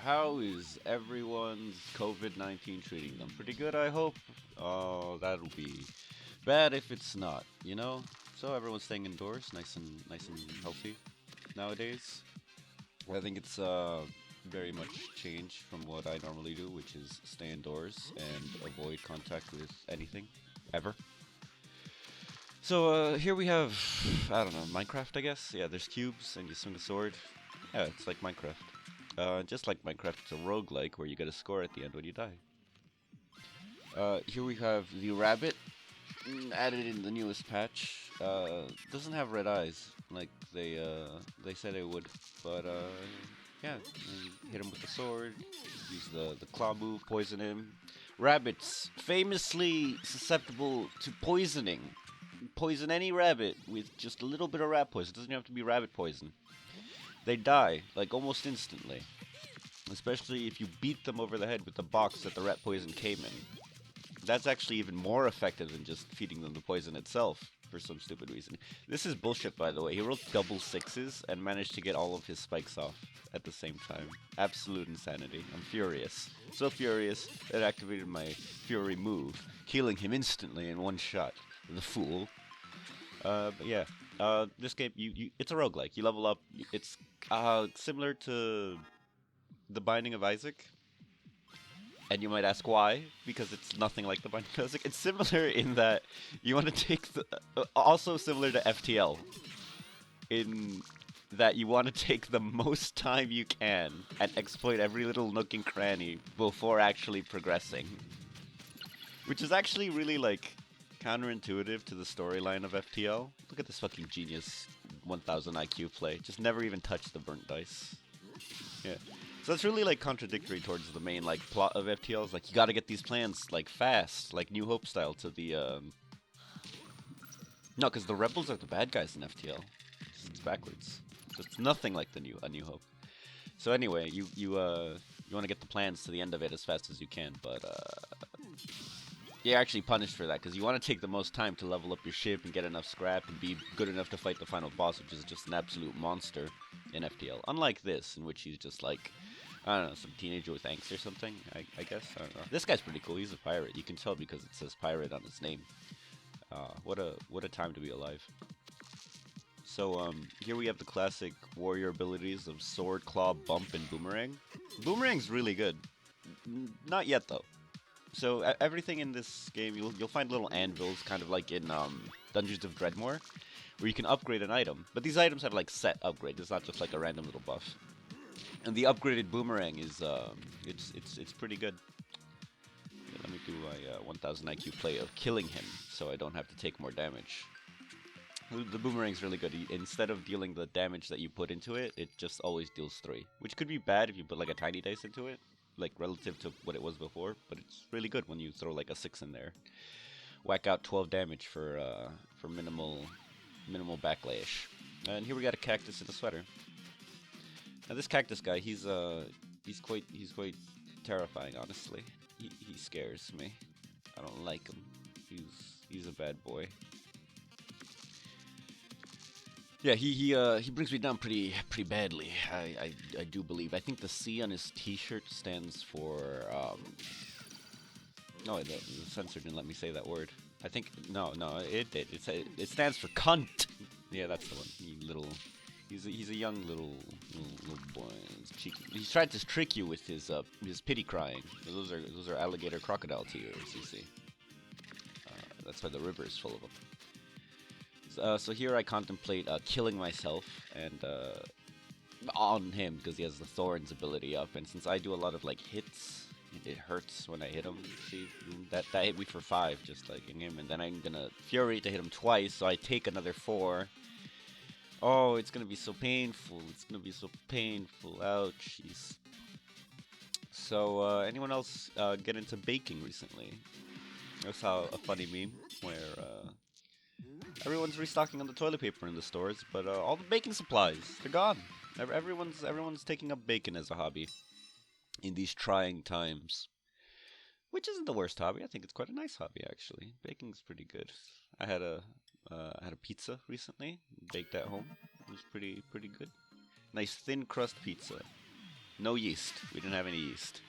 How is everyone's COVID-19 treating them? Pretty good, I hope. Oh, that'll be bad if it's not, you know? So everyone's staying indoors, nice and healthy nowadays. I think it's very much changed from what I normally do, which is stay indoors and avoid contact with anything ever. So here we have, I don't know, Minecraft, I guess. Yeah, there's cubes and you swing a sword. Yeah, it's like Minecraft. Just like Minecraft, it's a roguelike where you get a score at the end when you die. Here we have the rabbit, added in the newest patch. Doesn't have red eyes like they said it would, but yeah, you hit him with the sword, use the claw move, poison him. Rabbits famously susceptible to poisoning. Poison any rabbit with just a little bit of rat poison. It doesn't have to be rabbit poison. They die like almost instantly, especially if you beat them over the head with the box that the rat poison came in. That's actually even more effective than just feeding them the poison itself for some stupid reason. This is bullshit, by the way. He rolled double sixes and managed to get all of his spikes off at the same time. Absolute insanity. I'm furious. So furious that I activated my Fury move, killing him instantly in one shot. The fool. But yeah, this game, it's a roguelike. You level up. It's similar to The Binding of Isaac. And you might ask why, because it's nothing like The Binding of Isaac. It's similar in that you want to take the. Also similar to FTL, in that you want to take the most time you can and exploit every little nook and cranny before actually progressing. Which is actually really, like, counterintuitive to the storyline of FTL. Look at this fucking genius 1000 IQ play. Just never even touched the burnt dice. Yeah. So that's really like contradictory towards the main like plot of FTL. It's like you got to get these plans like fast, like New Hope style to the no, because the rebels are the bad guys in FTL. It's backwards. So it's nothing like the new A New Hope. So anyway, you want to get the plans to the end of it as fast as you can, but you're actually punished for that because you want to take the most time to level up your ship and get enough scrap and be good enough to fight the final boss, which is just an absolute monster in FTL. Unlike this, in which he's just like, I don't know, some teenager with angst or something, I guess. I don't know. This guy's pretty cool. He's a pirate. You can tell because it says pirate on his name. What a time to be alive. So here we have the classic warrior abilities of sword, claw, bump, and boomerang. Boomerang's really good. Not yet though. So everything in this game, you'll find little anvils, kind of like in Dungeons of Dreadmore, where you can upgrade an item. But these items have like set upgrades. It's not just like a random little buff. And the upgraded boomerang is it's pretty good. Yeah, let me do my 1000 IQ play of killing him, so I don't have to take more damage. The boomerang's really good. Instead of dealing the damage that you put into it, it just always deals 3. Which could be bad if you put like a tiny dice into it, like relative to what it was before, but it's really good when you throw like a 6 in there. Whack out 12 damage for minimal backlash. And here we got a cactus in a sweater. Now this cactus guy, he's quite terrifying, honestly. He scares me. I don't like him. He's a bad boy. Yeah, he brings me down pretty badly. I do believe. I think the C on his T-shirt stands for no, the censor didn't let me say that word. I think no, it did. It stands for cunt. Yeah, that's the one. He's a young little boy. He's cheeky. He's trying to trick you with his pity crying. Those are alligator crocodile tears. You see. That's why the river is full of them. So here I contemplate killing myself and on him because he has the thorns ability up, and since I do a lot of like hits, it hurts when I hit him. See, that hit me for 5, just like in him, and then I'm gonna fury to hit him twice, so I take another 4. Oh, it's gonna be so painful. It's gonna be so painful. Ouch. Jeez. So anyone else get into baking recently? I saw a funny meme where everyone's restocking on the toilet paper in the stores, but all the baking supplies, they're gone. Everyone's taking up bacon as a hobby in these trying times. Which isn't the worst hobby. I think it's quite a nice hobby actually. Baking's pretty good. I had a pizza recently, baked at home. It was pretty good. Nice thin crust pizza. No yeast. We didn't have any yeast.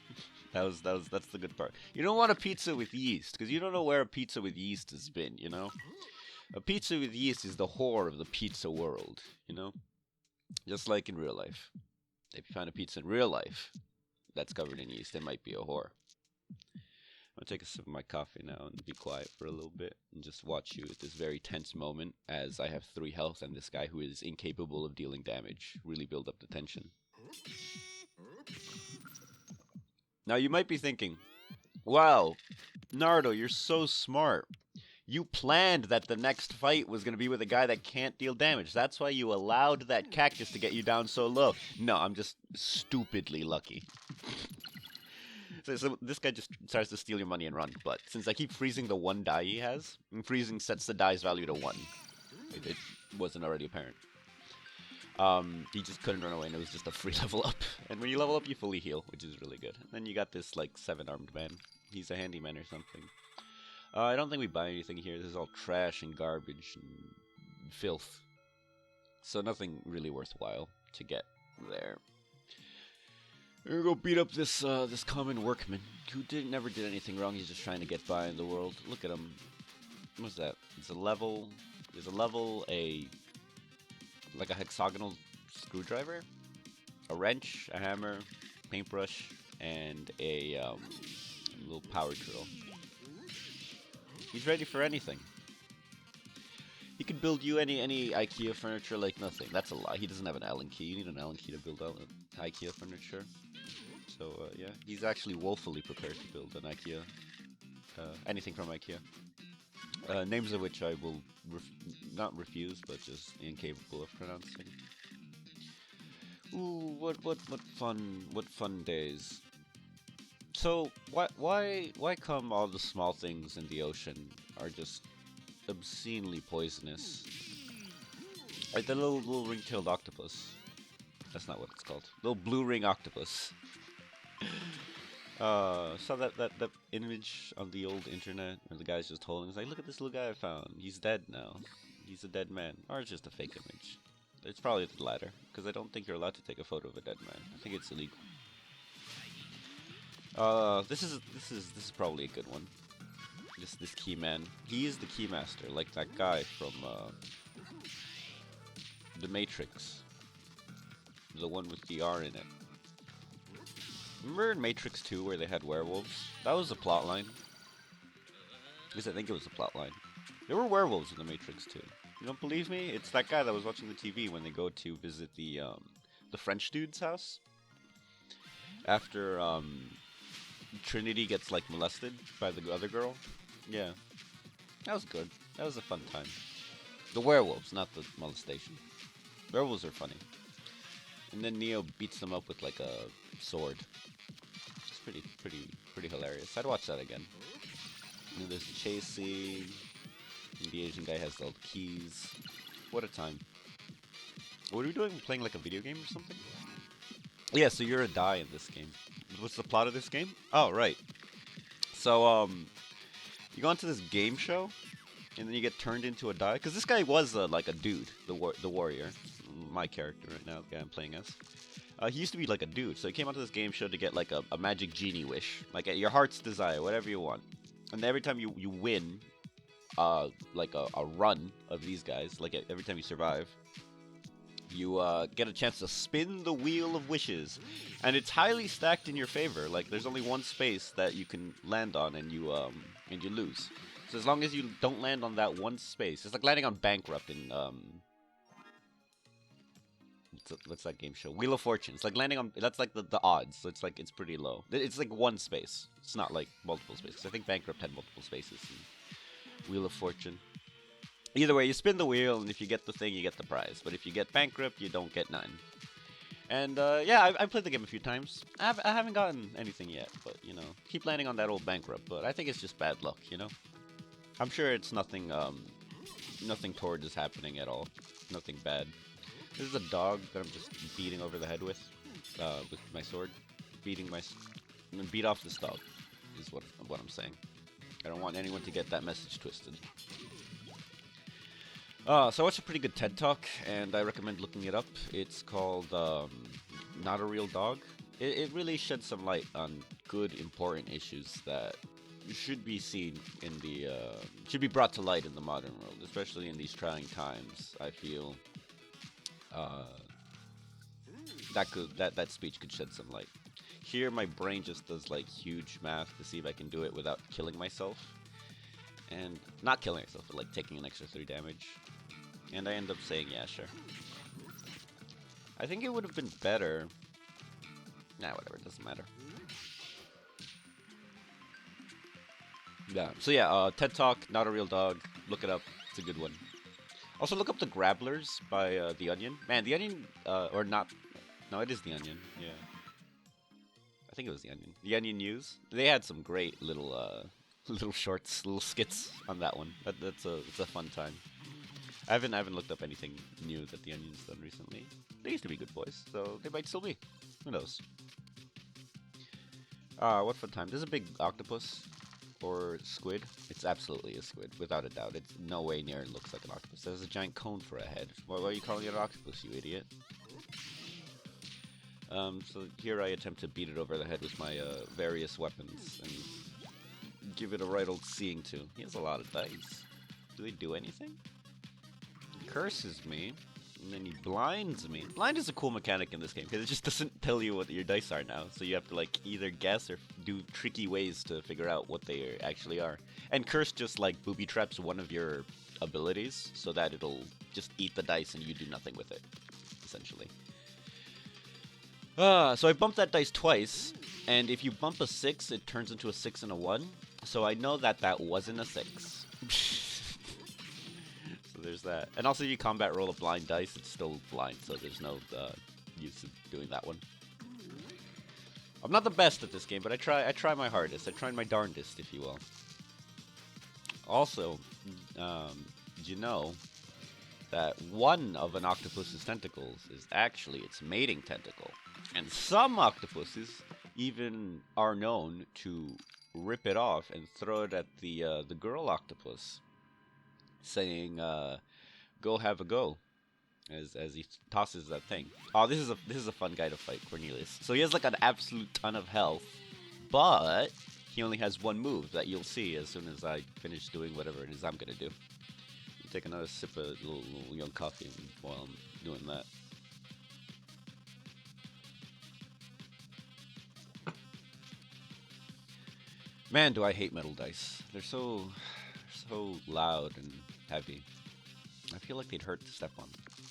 That's the good part. You don't want a pizza with yeast because you don't know where a pizza with yeast has been. You know, a pizza with yeast is the whore of the pizza world. You know, just like in real life. If you find a pizza in real life that's covered in yeast, it might be a whore. I'm gonna take a sip of my coffee now and be quiet for a little bit and just watch you at this very tense moment as I have 3 health and this guy who is incapable of dealing damage really build up the tension. Now you might be thinking, wow, Naruto, you're so smart. You planned that the next fight was going to be with a guy that can't deal damage. That's why you allowed that cactus to get you down so low. No, I'm just stupidly lucky. So this guy just starts to steal your money and run. But since I keep freezing the 1 die he has, and freezing sets the die's value to 1. It wasn't already apparent. He just couldn't run away, and it was just a free level up. And when you level up, you fully heal, which is really good. And then you got this, like, 7-armed man. He's a handyman or something. I don't think we buy anything here. This is all trash and garbage and filth. So nothing really worthwhile to get there. We're gonna go beat up this this common workman who never did anything wrong. He's just trying to get by in the world. Look at him. What's that? It's a level. There's a level, like a hexagonal screwdriver, a wrench, a hammer, paintbrush, and a little power drill. He's ready for anything. He could build you any IKEA furniture like nothing. That's a lie. He doesn't have an Allen key. You need an Allen key to build out IKEA furniture. So yeah, he's actually woefully prepared to build an IKEA, anything from IKEA. Names of which I will not refuse, but just incapable of pronouncing. Ooh, what fun days. So why come all the small things in the ocean are just obscenely poisonous? Like the little ring-tailed octopus. That's not what it's called. Little blue ring octopus. Saw that image on the old internet where the guy's just holding. It's like, look at this little guy I found. He's dead now. He's a dead man, or it's just a fake image. It's probably the latter, because I don't think you're allowed to take a photo of a dead man. I think it's illegal. This is probably a good one. This key man. He is the key master, like that guy from The Matrix. The one with the R in it. Remember in Matrix 2 where they had werewolves? That was a plot line. At least I think it was a plot line. There were werewolves in the Matrix 2. You don't believe me? It's that guy that was watching the TV when they go to visit the French dude's house. After Trinity gets like molested by the other girl. Yeah. That was good. That was a fun time. The werewolves, not the molestation. Werewolves are funny. And then Neo beats them up with like a sword. It's pretty hilarious. I'd watch that again. And there's chasing. And the Asian guy has all the keys. What a time. What are we doing? Playing like a video game or something? Yeah, so you're a die in this game. What's the plot of this game? Oh, right. So, you go into this game show, and then you get turned into a die. Because this guy was like a dude, the warrior. My character right now, the guy I'm playing as. He used to be like a dude, so he came onto this game show to get like a magic genie wish. Like your heart's desire, whatever you want. And every time you win, like a run of these guys, like every time you survive, you get a chance to spin the wheel of wishes, and it's highly stacked in your favor. Like there's only one space that you can land on, and you lose. So as long as you don't land on that one space, it's like landing on Bankrupt in what's that game show? Wheel of Fortune. It's like landing on. That's like the odds. So it's like it's pretty low. It's like one space. It's not like multiple spaces. I think Bankrupt had multiple spaces. Wheel of Fortune. Either way, you spin the wheel, and if you get the thing, you get the prize. But if you get Bankrupt, you don't get none. And yeah, I've played the game a few times. I haven't gotten anything yet, but you know, keep landing on that old Bankrupt. But I think it's just bad luck, you know. I'm sure it's nothing. Nothing toward is happening at all. Nothing bad. This is a dog that I'm just beating over the head with my sword. Beat off this dog is what I'm saying. I don't want anyone to get that message twisted. So I watched a pretty good TED Talk, and I recommend looking it up. It's called Not a Real Dog. it really sheds some light on good, important issues that should be seen in the should be brought to light in the modern world, especially in these trying times. I feel uh, that speech could shed some light. Here, my brain just does like huge math to see if I can do it without killing myself, and not killing myself, but like taking an extra 3 damage. And I end up saying, yeah, sure. I think it would have been better. Nah, whatever, it doesn't matter. Yeah. So yeah, TED Talk, not a real dog. Look it up. It's a good one. Also, look up the Grabblers by The Onion. Man, The Onion, or not? No, it is The Onion. Yeah, I think it was The Onion. The Onion News. They had some great little little shorts, little skits on that one. It's a fun time. I haven't looked up anything new that The Onion's done recently. They used to be good boys, so they might still be. Who knows? What fun time? There's a big octopus or squid. It's absolutely a squid, without a doubt. It's no way near it looks like an octopus. There's a giant cone for a head. Why are you calling it an octopus, you idiot? So here I attempt to beat it over the head with my various weapons and give it a right old seeing to. He has a lot of dice. Do they do anything? He curses me, and then he blinds me. Blind is a cool mechanic in this game because it just doesn't tell you what your dice are now. So you have to like either guess or do tricky ways to figure out what they actually are. And curse just like booby traps one of your abilities so that it'll just eat the dice and you do nothing with it, essentially. So I bumped that dice twice, and if you bump a 6, it turns into a 6 and a 1. So I know that that wasn't a 6. So there's that. And also, if you combat roll a blind dice, it's still blind, so there's no use of doing that one. I'm not the best at this game, but I try my hardest. I try my darndest, if you will. Also, did you know that one of an octopus's tentacles is actually its mating tentacle? And some octopuses even are known to rip it off and throw it at the girl octopus, saying, "Go have a go," as he tosses that thing. Oh, this is a fun guy to fight, Cornelius. So he has like an absolute ton of health, but he only has one move that you'll see as soon as I finish doing whatever it is I'm gonna do. Take another sip of little young coffee while I'm doing that. Man, do I hate metal dice. They're so loud and heavy. I feel like they'd hurt to step on.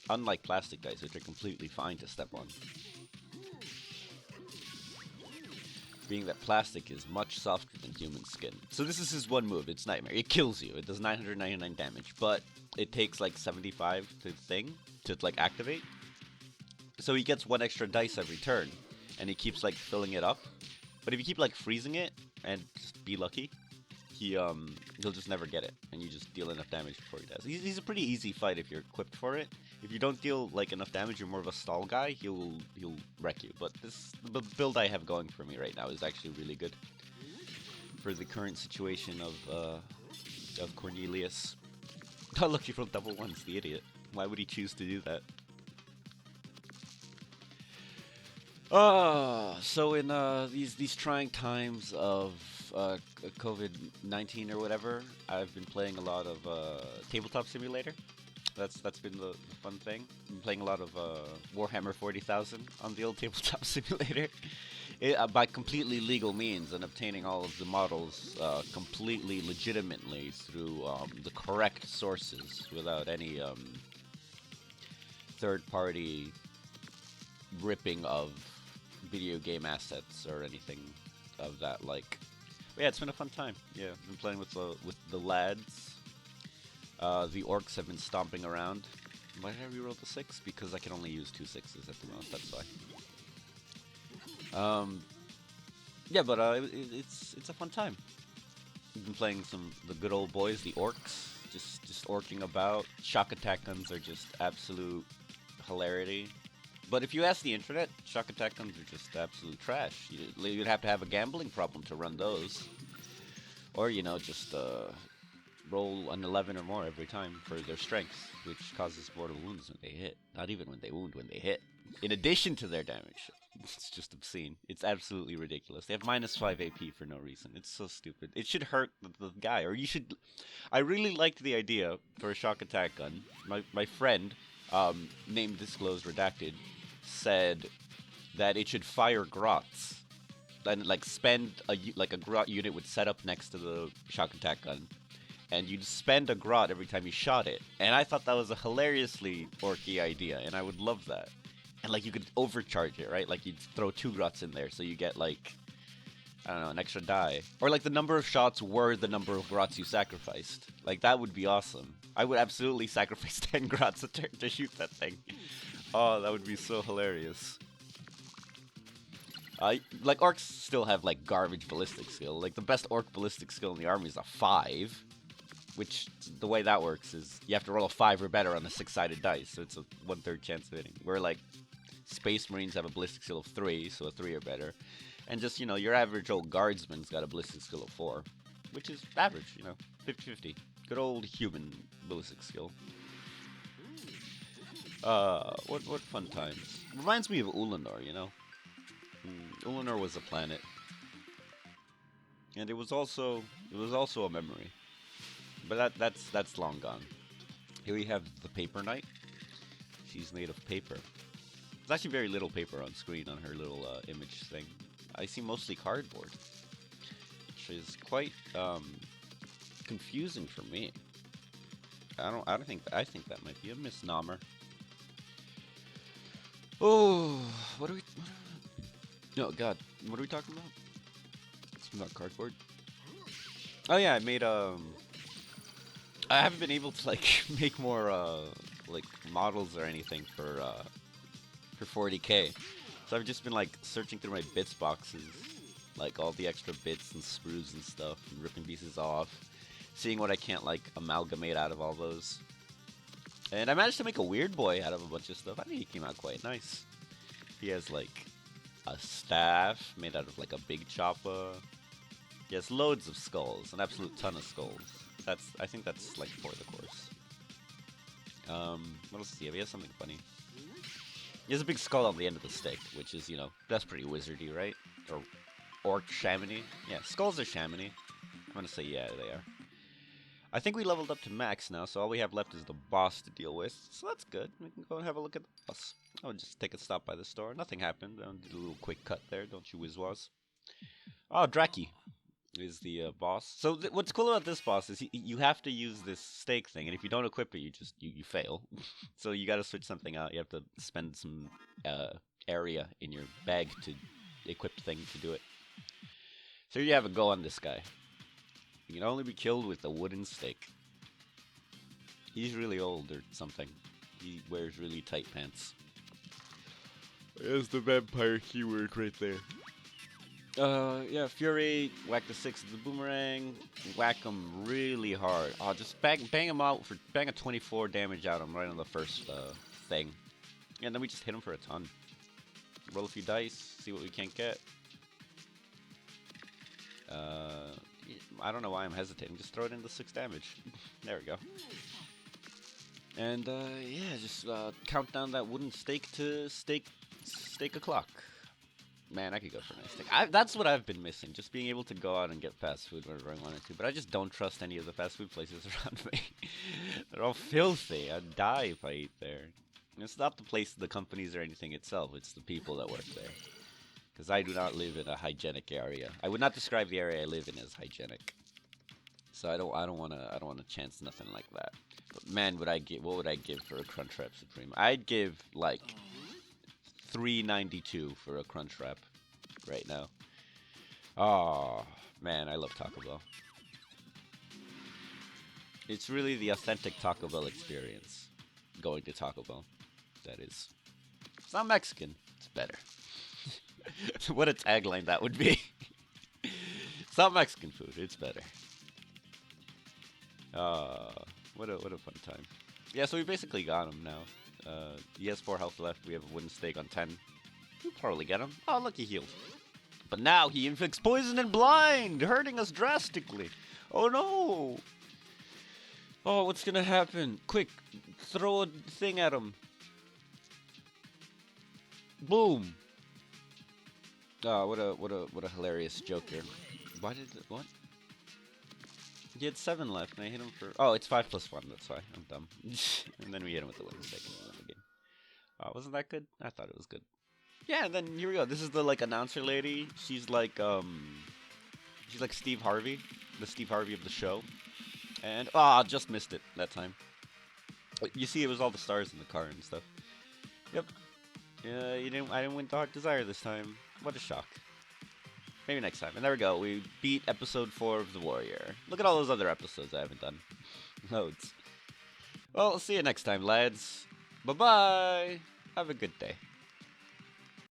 Unlike plastic dice, which are completely fine to step on. Being that plastic is much softer than human skin. So this is his one move, it's Nightmare. It kills you. It does 999 damage, but it takes like 75 to like activate. So he gets one extra dice every turn, and he keeps like filling it up. But if you keep like freezing it and just be lucky, he'll just never get it, and you just deal enough damage before he dies. He's a pretty easy fight if you're equipped for it. If you don't deal like enough damage, you're more of a stall guy. He'll wreck you. But the build I have going for me right now is actually really good for the current situation of Cornelius. Oh look, you rolled double ones, the idiot. Why would he choose to do that? So in these trying times of COVID-19 or whatever, I've been playing a lot of Tabletop Simulator. That's been the fun thing. Been playing a lot of Warhammer 40,000 on the old Tabletop Simulator. By completely legal means and obtaining all of the models completely legitimately through the correct sources without any third-party ripping of video game assets or anything of that like. But yeah, it's been a fun time. Yeah, I've been playing with the lads. The orcs have been stomping around. Why did I reroll the 6? Because I can only use 2 6s at the most. That's why. Yeah, but it's a fun time. We've been playing the good old boys, the orcs, just orking about. Shock attack guns are just absolute hilarity. But if you ask the internet, shock attack guns are just absolute trash. You'd have to have a gambling problem to run those. Or, just roll an 11 or more every time for their strength, which causes mortal wounds when they hit. Not even when they wound, when they hit. in addition to their damage. It's just obscene. It's absolutely ridiculous. They have minus 5 AP for no reason. It's so stupid. It should hurt the guy, or you should. I really liked the idea for a shock attack gun. My friend, named Disclosed Redacted, said that it should fire grots. And like spend like a grot unit would set up next to the shock attack gun, and you'd spend a grot every time you shot it. And I thought that was a hilariously orky idea, and I would love that. And like you could overcharge it, right? Like you'd throw 2 grots in there, so you get like, I don't know, an extra die, or like the number of shots were the number of grots you sacrificed. Like that would be awesome. I would absolutely sacrifice 10 grots a turn to shoot that thing. Oh, that would be so hilarious. Like orcs still have like garbage ballistic skill. Like the best orc ballistic skill in the army is a 5, which the way that works is you have to roll a 5 or better on the 6-sided dice, so it's a 1/3 chance of hitting. Where like Space Marines have a ballistic skill of 3, so a 3 or better, and just your average old guardsman's got a ballistic skill of 4, which is average, 50-50. Good old human ballistic skill. What fun times. Reminds me of Ulanor, Ulanor was a planet, and it was also a memory, but that's long gone. Here we have the Paper Knight. She's made of paper. There's actually very little paper on screen on her little image thing. I see mostly cardboard, which is quite confusing for me. I think that might be a misnomer. Oh, what are we? No, God, what are we talking about? It's not cardboard. Oh yeah, I made I haven't been able to like make more like models or anything for 40K. So I've just been like searching through my bits boxes, like all the extra bits and sprues and stuff, and ripping pieces off, seeing what I can't like amalgamate out of all those. And I managed to make a weird boy out of a bunch of stuff. I think he came out quite nice. He has like a staff made out of like a big chopper. He has loads of skulls, an absolute ton of skulls. I think that's like for the course. What else does he have? He has something funny. He has a big skull on the end of the stick, which is, that's pretty wizardy, right? Or orc shamany. Yeah, skulls are shamany. I'm gonna say yeah, they are. I think we leveled up to max now, so all we have left is the boss to deal with. So that's good. We can go and have a look at the boss. I'll just take a stop by the store. Nothing happened. I did a little quick cut there, don't you, Wizwaz? Oh, Draki is the boss. So what's cool about this boss is you have to use this stake thing, and if you don't equip it, you fail. So you got to switch something out. You have to spend some area in your bag to equip the thing to do it. So here you have a go on this guy. You can only be killed with a wooden stake. He's really old or something. He wears really tight pants. There's the vampire keyword right there. Yeah, Fury, whack the 6 with the boomerang, whack him really hard. Oh, just bang him out bang a 24 damage out him right on the first thing. And then we just hit him for a ton. Roll a few dice, see what we can't get. I don't know why I'm hesitating, just throw it into 6 damage. There we go. And yeah, just count down that wooden stake to stake o'clock. Man, I could go for a nice steak. That's what I've been missing, just being able to go out and get fast food whenever I wanted to. But I just don't trust any of the fast food places around me. They're all filthy. I'd die if I eat there. And it's not the place, the companies or anything itself. It's the people that work there. Because I do not live in a hygienic area. I would not describe the area I live in as hygienic. So I don't want to chance nothing like that. But man, what would I give for a Crunchwrap Supreme? I'd give like $3.92 for a Crunchwrap right now. Oh man, I love Taco Bell. It's really the authentic Taco Bell experience. Going to Taco Bell, that is. It's not Mexican. It's better. What a tagline that would be. It's not Mexican food. It's better. What a fun time. Yeah, so we basically got him now. He has 4 health left. We have a wooden stake on 10. We'll probably get him. Oh, look, he healed. But now he inflicts poison and blind, hurting us drastically. Oh no! Oh, what's gonna happen? Quick, throw a thing at him. Boom! Oh, what a hilarious Joker. Why did it, what? He had 7 left, and I hit him for. Oh, it's 5+1. That's why I'm dumb. And then we hit him with the win second in the game. Wasn't that good? I thought it was good. Yeah, and then here we go. This is the like announcer lady. She's like Steve Harvey, the Steve Harvey of the show. And just missed it that time. You see, it was all the stars in the car and stuff. Yep. Yeah, you didn't. I didn't win Dark Desire this time. What a shock. Maybe next time. And there we go. We beat episode 4 of The Warrior. Look at all those other episodes I haven't done. Loads. Well, see you next time, lads. Bye bye. Have a good day.